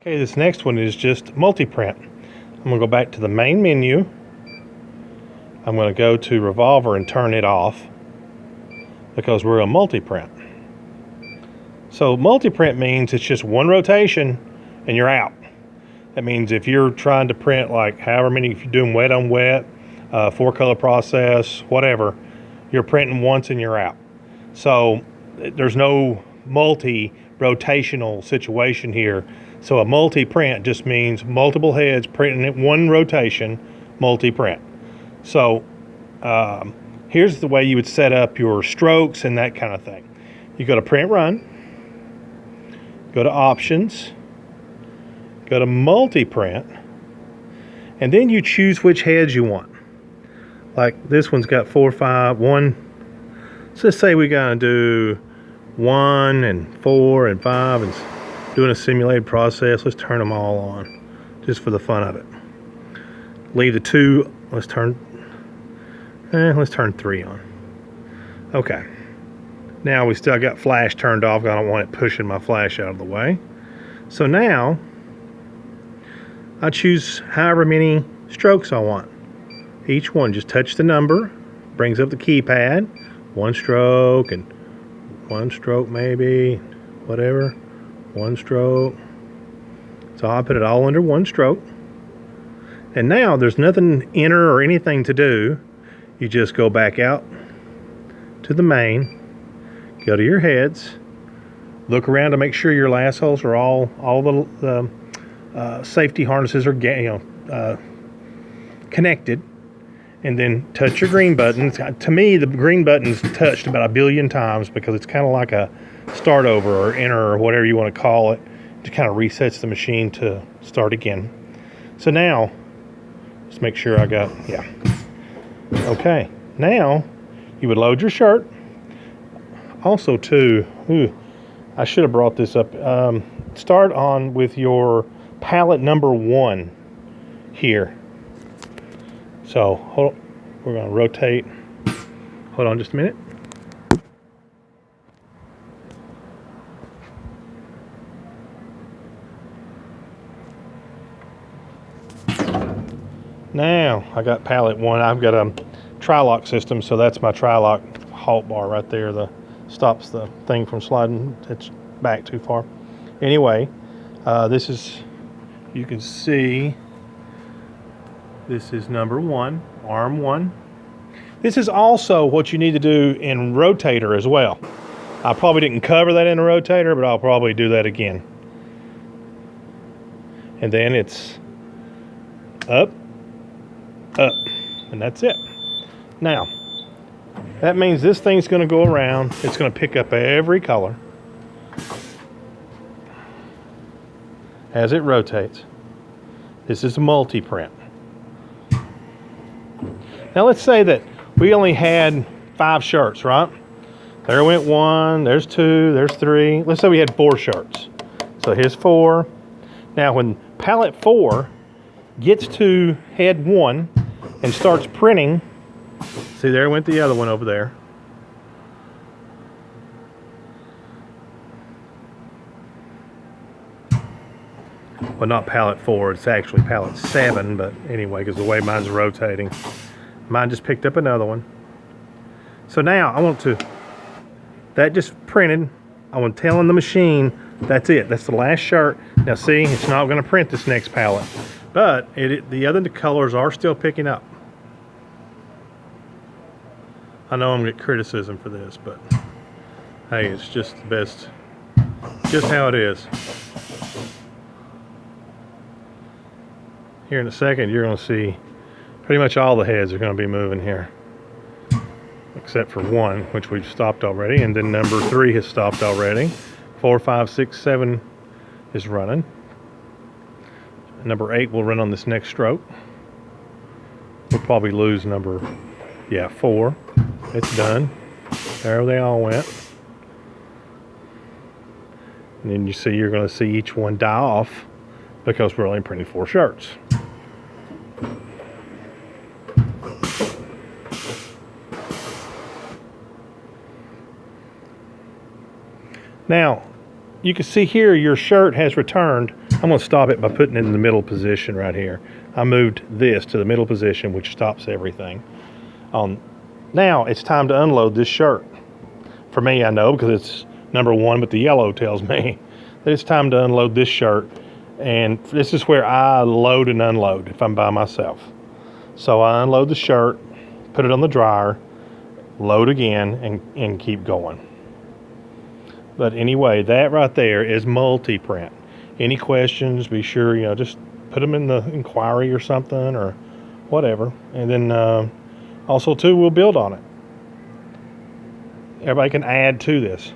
Okay, this next one is just multi-print. I'm going to go back to the main menu. I'm going to go to Revolver and turn it off because we're a multi-print. So multi-print means it's just one rotation and you're out. That means if you're trying to print like however many, if you're doing wet on wet, 4-color process, whatever, you're printing once and you're out. So there's no multi-rotational situation here. So a multi-print just means multiple heads printing at one rotation, multi-print. So here's the way you would set up your strokes and that kind of thing. You go to print run, go to options, go to multi-print, and then you choose which heads you want. Like this one's got 4, 5, 1. So let's say we gotta do 1 and 4 and 5 and doing a simulated process. Let's turn them all on just for the fun of it. Leave the 2. Let's turn 3 on. Okay. Now we still got flash turned off. I don't want it pushing my flash out of the way. So now I choose however many strokes I want. Each one, just touch the number, brings up the keypad, 1 stroke and 1 stroke maybe, whatever, 1 stroke. So I put it all under 1 stroke. And now there's nothing enter or anything to do. You just go back out to the main, go to your heads, look around to make sure your last holes are all the safety harnesses are connected, and then touch your green button. To me, the green button's touched about 1 billion times because it's kind of like a start over or enter or whatever you want to call it. It kind of resets the machine to start again. So now, let's make sure I got, yeah. Okay, now you would load your shirt. Also too, I should have brought this up. Start on with your palette number 1 here. So hold on, we're going to rotate. Hold on just a minute. Now I got palette 1. I've got a tri-lock system, so that's my tri-lock halt bar right there. The stops the thing from sliding it's back too far. Anyway, this is, you can see, this is number 1, arm 1. This is also what you need to do in rotator as well. I probably didn't cover that in a rotator, but I'll probably do that again. And then it's up, up, and that's it. Now, that means this thing's going to go around. It's going to pick up every color as it rotates. This is a multi-print. Now let's say that we only had 5 shirts, right? There went 1, there's 2, there's 3. Let's say we had 4 shirts. So here's 4. Now when palette 4 gets to head 1 and starts printing, see, there went the other one over there. Well, not palette 4, it's actually palette 7, but anyway, because the way mine's rotating. Mine just picked up another one. So now I want to, that just printed. I want to tell on the machine, that's it. That's the last shirt. Now see, it's not going to print this next palette, but the other colors are still picking up. I know I'm going to get criticism for this, but hey, it's just the best, just how it is. Here in a second, you're going to see pretty much all the heads are going to be moving here, except for 1, which we've stopped already, and then number 3 has stopped already. 4, 5, 6, 7 is running. Number 8 will run on this next stroke. We'll probably lose number, 4. It's done. There they all went. And then you see, you're going to see each one die off because we're only printing 4 shirts. Now, you can see here your shirt has returned I'm going to stop it by putting it in the middle position right here. I moved this to the middle position, which stops everything. Now it's time to unload this shirt. For me, I know, because it's number 1, but the yellow tells me that it's time to unload this shirt. And this is where I load and unload if I'm by myself. So I unload the shirt, put it on the dryer, load again, and keep going. But anyway, that right there is MultiPrint. Any questions, be sure, just put them in the inquiry or something or whatever. And then also, too, we'll build on it. Everybody can add to this.